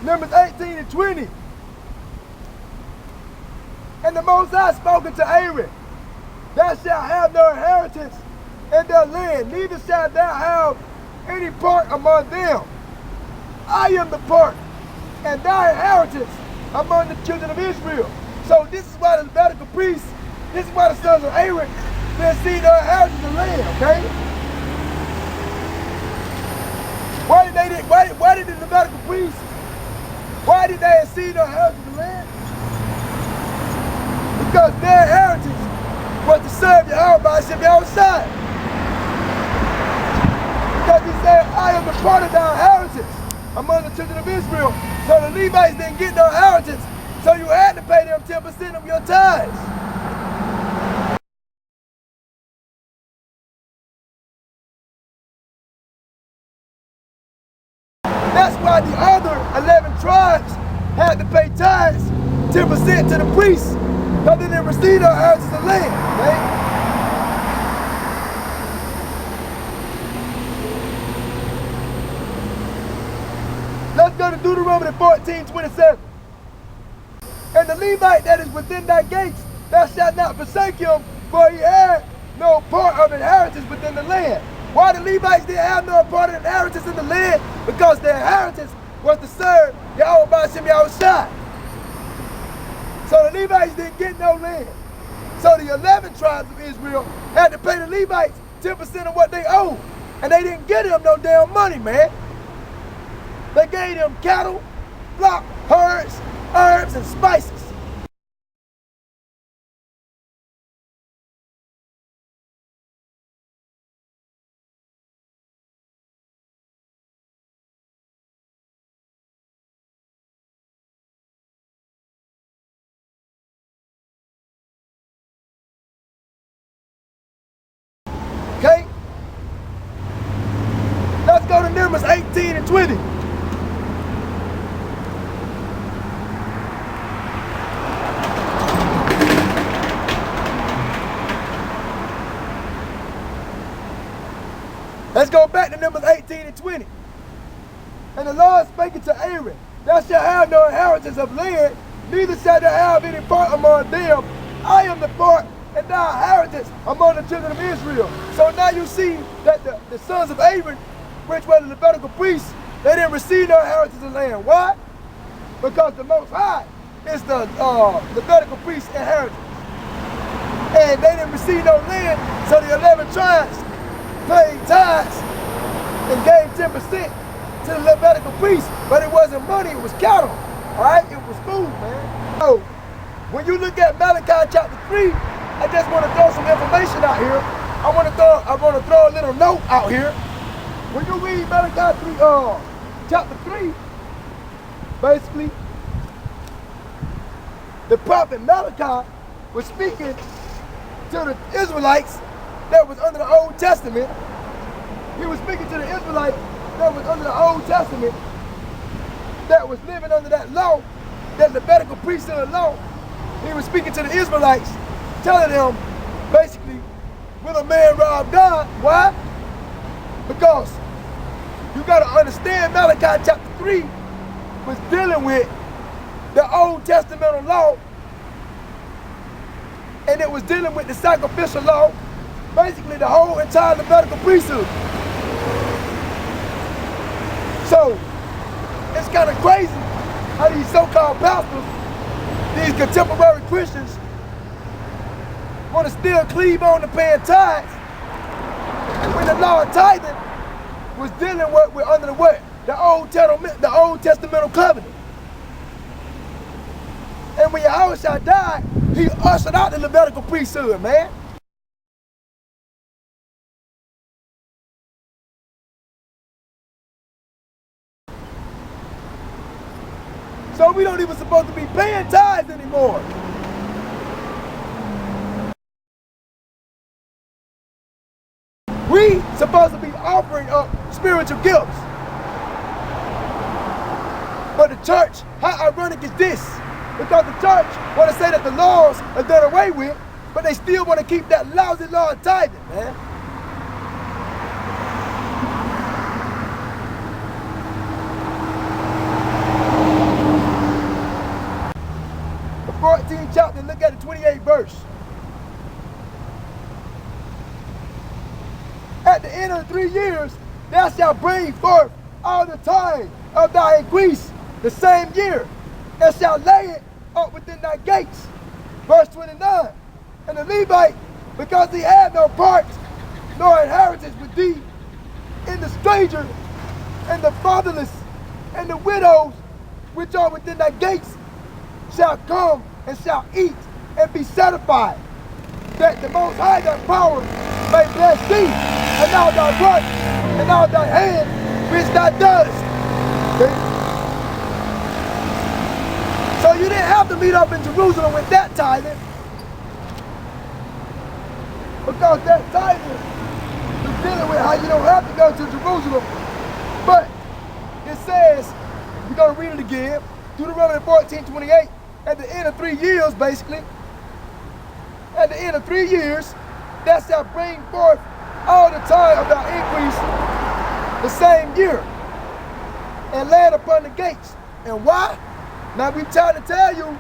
Numbers 18 and 20. And the Most High spoke unto Aaron, thou shalt have no inheritance in their land, neither shalt thou have any part among them. I am the part and thy inheritance among the children of Israel. So this is why the Levitical priests, this is why the sons of Aaron didn't see their inheritance in the land, okay? Why did the Levitical priests, why did they see their inheritance in the land? Because their inheritance was to serve Yahweh by Hashem outside. Because he said, I am the part of thy inheritance among the children of Israel. So the Levites didn't get no inheritance, so you had to pay them 10% of your tithes. That's why the other 11 tribes had to pay tithes, 10% to the priests, because they didn't receive their inheritance of land, right? Let's go to Deuteronomy 14:27. And the Levite that is within thy gates, thou shalt not forsake him, for he had no part of inheritance within the land. Why the Levites didn't have no part of inheritance in the land? Because their inheritance was to serve Yahweh by Hashem Yahushua. So the Levites didn't get no land. So the 11 tribes of Israel had to pay the Levites 10% of what they owed. And they didn't get them no damn money, man. They gave them cattle, flock, herds, herbs, and spices. Okay? Let's go to Numbers 18 and 20. Let's go back to Numbers 18 and 20. And the Lord spake unto Aaron, thou shalt have no inheritance of land, neither shalt thou have any part among them. I am the part and thy inheritance among the children of Israel. So now you see that the sons of Aaron, which were the Levitical priests, they didn't receive no inheritance of land. Why? Because the Most High is the Levitical priest's inheritance. And they didn't receive no land, so the 11 tribes paid tithes and gave 10% to the Levitical priests, but it wasn't money, it was cattle. All right, it was food, man. So when you look at Malachi chapter 3, I just want to throw some information out here. I want to throw a little note out here. When you read Malachi 3, chapter 3, basically, the prophet Malachi was speaking to the Israelites that was under the Old Testament. He was speaking to the Israelites that was under the Old Testament, that was living under that law, that Levitical priesthood law. He was speaking to the Israelites, telling them, basically, will a man rob God? Why? Because you got to understand Malachi chapter 3 was dealing with the Old Testament law, and it was dealing with the sacrificial law, basically the whole entire Levitical priesthood. So it's kind of crazy how these so-called pastors, these contemporary Christians, want to still cleave on to paying tithes when the law of tithing was dealing with under the what? The Old Testamental covenant. And when Yahushua died, he ushered out the Levitical priesthood, man. So we don't even supposed to be paying tithes anymore. We supposed to be offering up spiritual gifts. But the church, how ironic is this? Because the church want to say that the laws are done away with, but they still want to keep that lousy law of tithing, man. verse. At the end of the 3 years, thou shalt bring forth all the tithe of thy increase the same year, and shalt lay it up within thy gates. Verse 29. And the Levite, because he had no part nor inheritance with thee, in the stranger, and the fatherless, and the widows which are within thy gates, shall come and shall eat and be satisfied, that the Most High thy power may bless thee, and all thy work, and all thy hand, which thou doest. Okay? So you didn't have to meet up in Jerusalem with that tithing, because that tithing is dealing with how you don't have to go to Jerusalem. But it says, we're going to read it again, Deuteronomy 14:28, at the end of 3 years, basically, at the end of 3 years, thou shalt bring forth all the tithe of thy increase the same year, and lay it upon the gates. And why? Now we try to tell you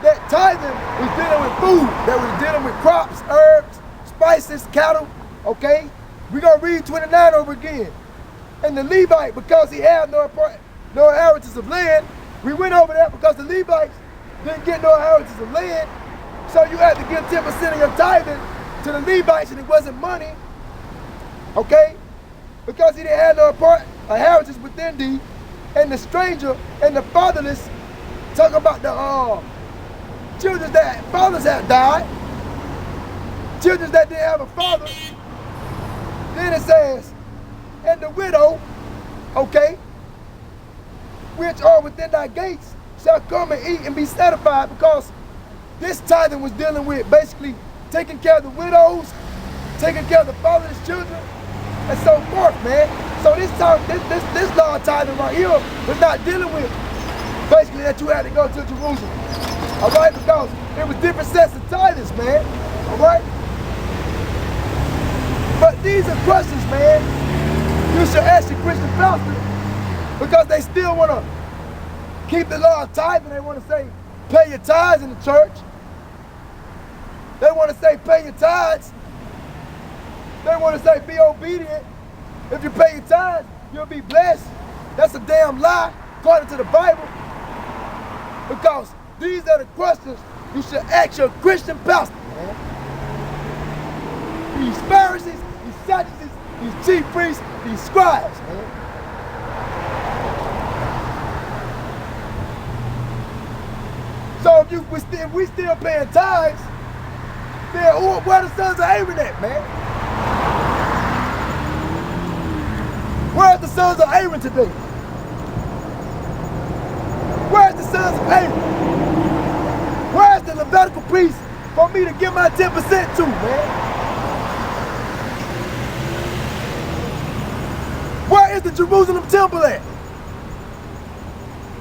that tithing was dealing with food, that was dealing with crops, herbs, spices, cattle, okay? We're going to read 29 over again. And the Levite, because he had no inheritance of land, we went over that because the Levites didn't get no inheritance of land, so you had to give 10% of your tithing to the Levites, and it wasn't money, okay? Because he didn't have no inheritance within thee, and the stranger and the fatherless, talk about the children that fathers had died, children that didn't have a father. Then it says, and the widow, okay, which are within thy gates, shall come and eat and be satisfied, because this tithing was dealing with basically taking care of the widows, taking care of the fatherless children, and so forth, man. So this law of tithing right here was not dealing with basically that you had to go to Jerusalem, all right? Because it was different sets of tithings, man, all right? But these are questions, man, you should ask your Christian pastor, because they still want to keep the law of tithing. They want to say, pay your tithes in the church. They want to say, pay your tithes. They want to say, be obedient. If you pay your tithes, you'll be blessed. That's a damn lie, according to the Bible. Because these are the questions you should ask your Christian pastor, man. These Pharisees, these Sadducees, these chief priests, these scribes, man. So if we still paying tithes, then where the sons of Aaron at, man? Where's the sons of Aaron today? Where's the sons of Aaron? Where's the Levitical priest for me to give my 10% to, man? Where is the Jerusalem temple at?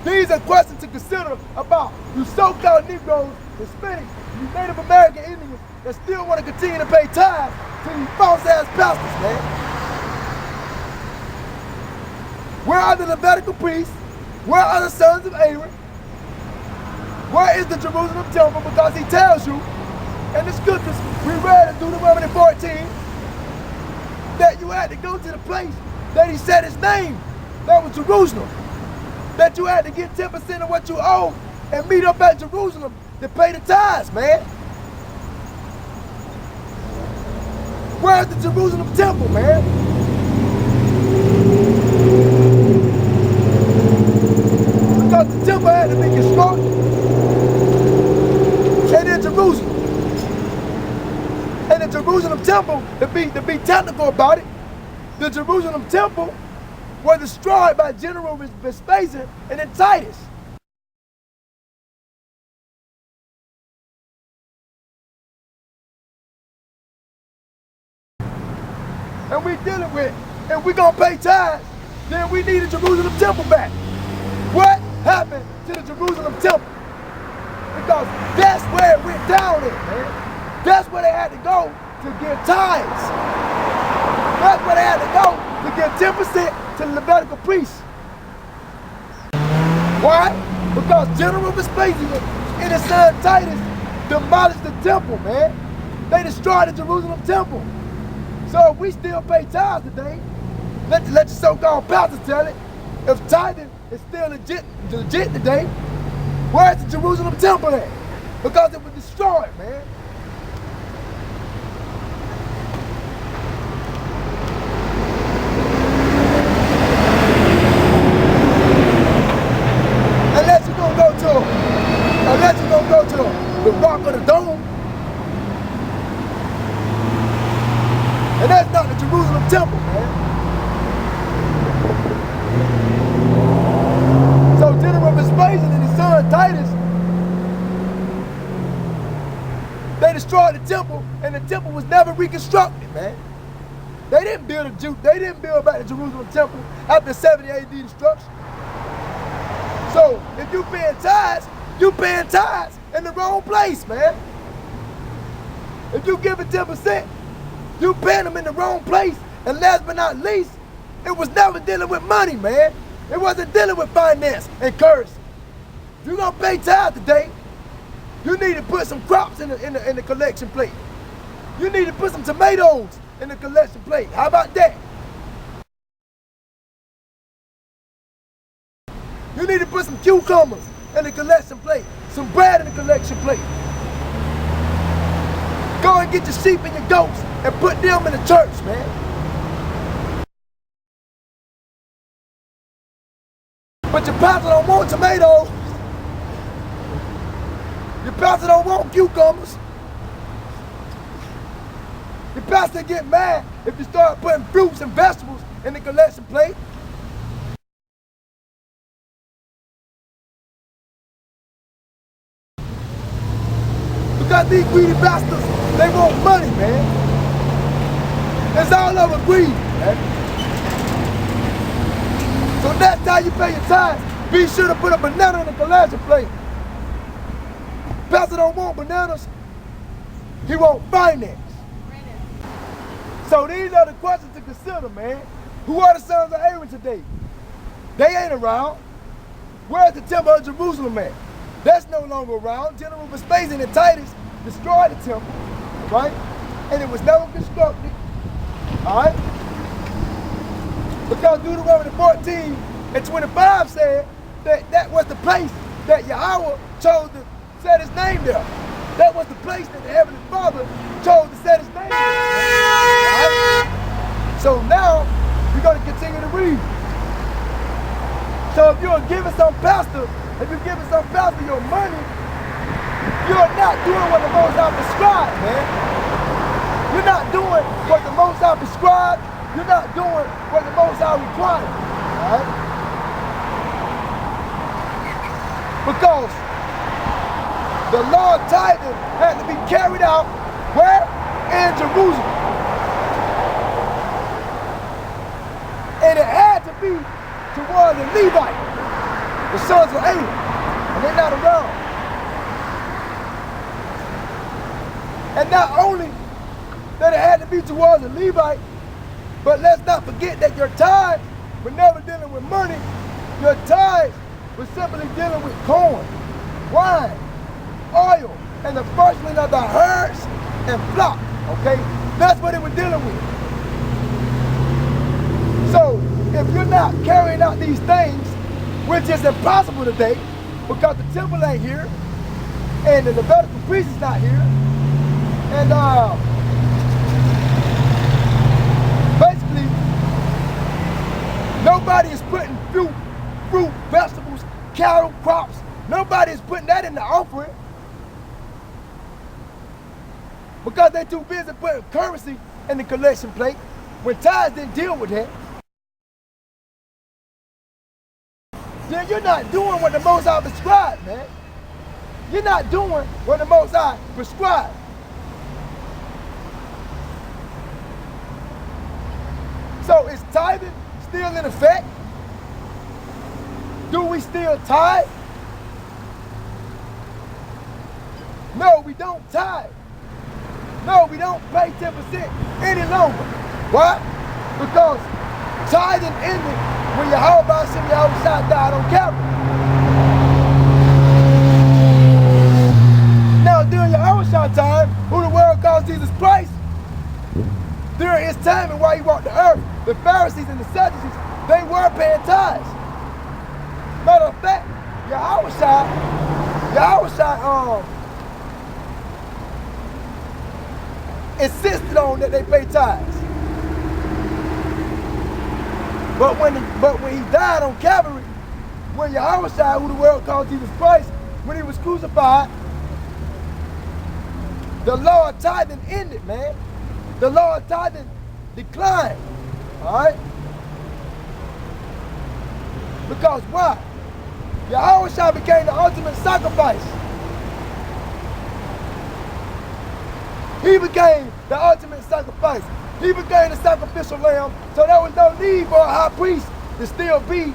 These are questions to consider about you so-called Negroes, Hispanics, you Native American Indians that still want to continue to pay tithes to these false-ass pastors, man. Where are the Levitical priests? Where are the sons of Aaron? Where is the Jerusalem temple? Because he tells you in the scriptures, we read in Deuteronomy 14, that you had to go to the place that he said his name, that was Jerusalem. That you had to get 10% of what you owe and meet up at Jerusalem to pay the tithes, man. Where's the Jerusalem temple, man? Because the temple had to be constructed. And in Jerusalem. And the Jerusalem temple, to be technical about it, the Jerusalem temple were destroyed by General Vespasian and then Titus. And we dealing with, if we gonna pay tithes, then we need the Jerusalem temple back. What happened to the Jerusalem temple? Because that's where it went down in, man. That's where they had to go to give tithes. That's where they had to go to give 10% to the Levitical priests. Why? Because General Vespasian and his son Titus demolished the temple, man. They destroyed the Jerusalem temple. So if we still pay tithes today, let your so-called pastors tell it. If tithing is still legit today, where's the Jerusalem temple at? Because it was destroyed, man. Unless you're gonna go to the Rock of the Dome. And that's not the Jerusalem temple, man. So General Vespasian and his son Titus, they destroyed the temple, and the temple was never reconstructed, man. They didn't build back the Jerusalem temple after 70 AD destruction. So if you paying tithes in the wrong place, man. If you give it 10%, you paying them in the wrong place. And last but not least, it was never dealing with money, man. It wasn't dealing with finance and currency. If you're gonna pay tithes today, you need to put some crops in the collection plate. You need to put some tomatoes in the collection plate. How about that? You need to put some cucumbers in the collection plate, some bread in the collection plate. Go and get your sheep and your goats and put them in the church, man. But your pastor don't want tomatoes. Your pastor don't want cucumbers. Your pastor get mad if you start putting fruits and vegetables in the collection plate. Because these greedy bastards, they want money, man. It's all over greed, man. So next time you pay your tithes, be sure to put a banana in the collection plate. Pastor don't want bananas, he want finance. So these are the questions to consider, man. Who are the sons of Aaron today? They ain't around. Where's the temple of Jerusalem at? That's no longer around. General Vespasian and Titus destroyed the temple, right? And it was never constructed, all right? Because Deuteronomy 14 and 25 said that that was the place that Yahweh chose to set his name there. That was the place that the Heavenly Father chose to set his name there. Right? So now, we're going to continue to read. So if you're giving some pastor your money, you're not doing what the Most High prescribed, man. You're not doing what the Most High prescribed. You're not doing what the Most High required, all right? Because the law of tithing had to be carried out where? In Jerusalem. And it had to be towards the Levite, the sons of Aaron, and they're not around. And not only that it had to be towards the Levite, but let's not forget that your tithes were never dealing with money. Your tithes were simply dealing with corn, wine, oil, and the firstling of the herds and flock, okay? That's what it was dealing with. So, if you're not carrying out these things, which is impossible today, because the temple ain't here, and the Levitical priest is not here, and basically, nobody is putting fruit, vegetables, cattle, crops, nobody is putting that in the offering, because they're too busy putting currency in the collection plate, when tithes didn't deal with that. Then you're not doing what the Most High prescribed, man. You're not doing what the Most High prescribed. So is tithing still in effect? Do we still tithe? No, we don't tithe. No, we don't pay 10% any longer. Why? Because tithing ended when Yahweh died on Calvary. Now, during your time and while he walked the earth, the Pharisees and the Sadducees, they were paying tithes. Matter of fact, Yahushua insisted on that they pay tithes. But when he died on Calvary, when Yahushua, who the world called Jesus Christ, when he was crucified, the law of tithing ended, man. The law of tithing declined. Alright? Because why? Yahushua became the ultimate sacrifice. He became the ultimate sacrifice. He became the sacrificial lamb, so there was no need for a high priest to still be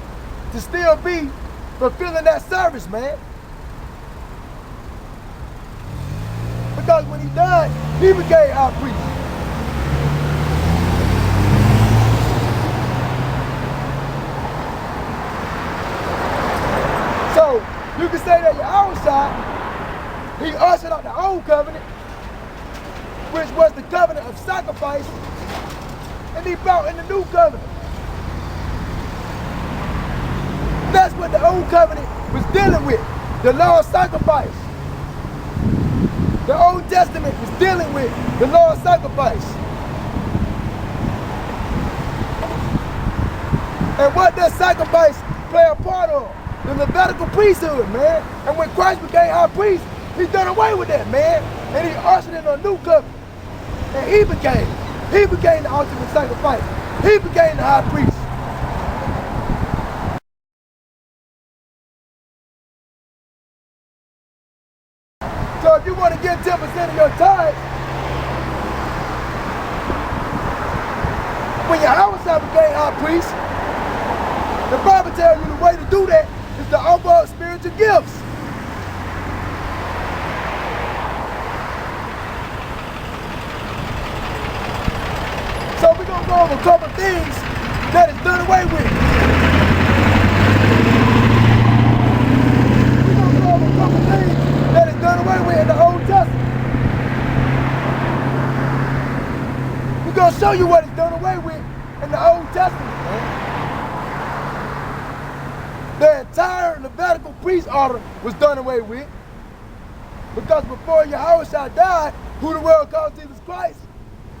fulfilling that service, man. Because when he died, he became high priest. So you can say that Yahushua, he ushered out the old covenant, which was the covenant of sacrifice, and he brought in the new covenant. That's what the old covenant was dealing with, the law of sacrifice. The Old Testament was dealing with the law of sacrifice. And what does sacrifice play a part of? The Levitical priesthood, man. And when Christ became high priest, he done away with that, man. And he ushered in a new covenant. And he became the ultimate sacrifice. He became the high priest. So if you want to get 10% of your tithe, when Yahushua became high priest, the Bible tells you the way to do that is to offer up spiritual gifts. So we're going to go over a couple of things that is done away with. We're going to go over a couple of things that is done away with in the Old Testament. We're going to show you what is done away with in the Old Testament, man. The entire Levitical priest order was done away with. Because before Yahushua died, who the world called Jesus Christ,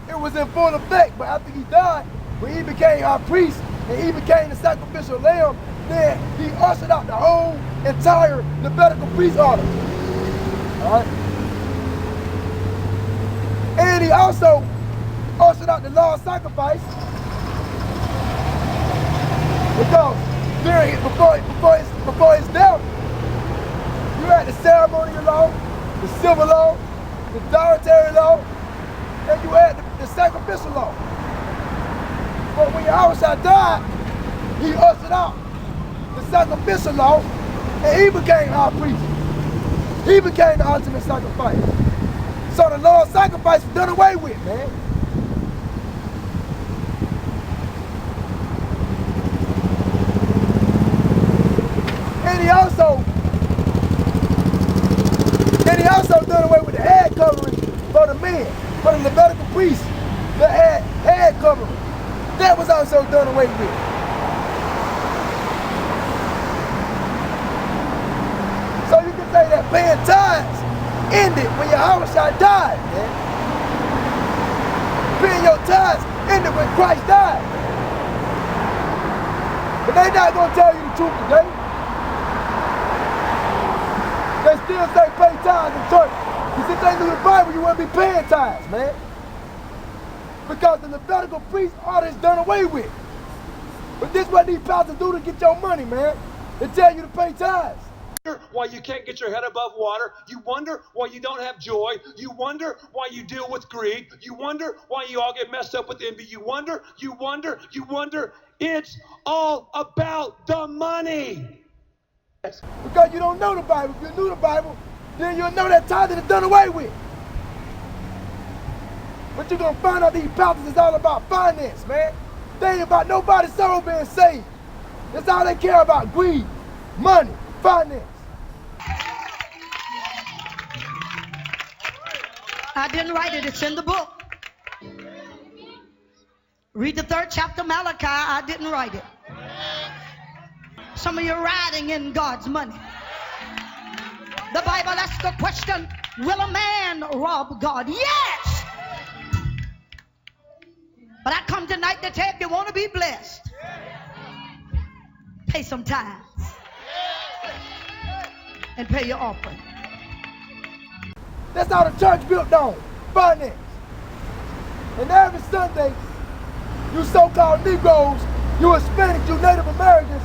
it was in full effect. But after he died, when he became our priest and he became the sacrificial lamb, then he ushered out the whole entire Levitical priest order. Alright? And he also ushered out the law of sacrifice. Because before his death, you had the ceremonial law, the civil law, the dietary law, and you had the sacrificial law. But when Yahushua died, he ushered out the sacrificial law, and he became high priest. He became the ultimate sacrifice. So the law of sacrifice was done away with, man. And he also done away with the head covering for the men, for the Levitical priests that had head covering. That was also done away with. So you can say that paying tithes ended when Yahushua died, man. Paying your tithes ended when Christ died. But they're not going to tell you the truth today. They still say pay tithes in church. Because if they knew the Bible, you wouldn't be paying tithes, man. Because the Levitical priest order is done away with. But this is what these pastors do to get your money, man. They tell you to pay tithes. Why you can't get your head above water. You wonder why you don't have joy. You wonder why you deal with greed. You wonder why you all get messed up with envy. You wonder. It's all about the money. Because you don't know the Bible. If you knew the Bible, then you'll know that tithing is done away with. But you're going to find out these pastors is all about finance, man. They ain't about nobody's soul being saved. That's all they care about, greed, money, finance. I didn't write it, it's in the book. Read the 3rd chapter of Malachi. I didn't write it. Some of you are riding in God's money. The Bible asks the question, will a man rob God? Yes! But I come tonight to tell you, if you want to be blessed, pay some tithes and pay your offering. That's how the church built on finance. And every Sunday, you so-called Negroes, you Hispanics, you Native Americans,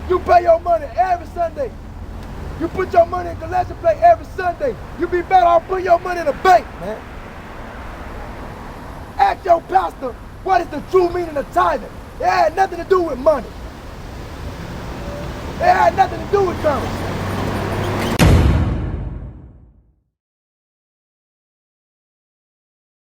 you pay your money every Sunday. You put your money in collection plate every Sunday. You be better off putting your money in a bank, man. Ask your pastor, what is the true meaning of tithing? It had nothing to do with money. It had nothing to do with currency.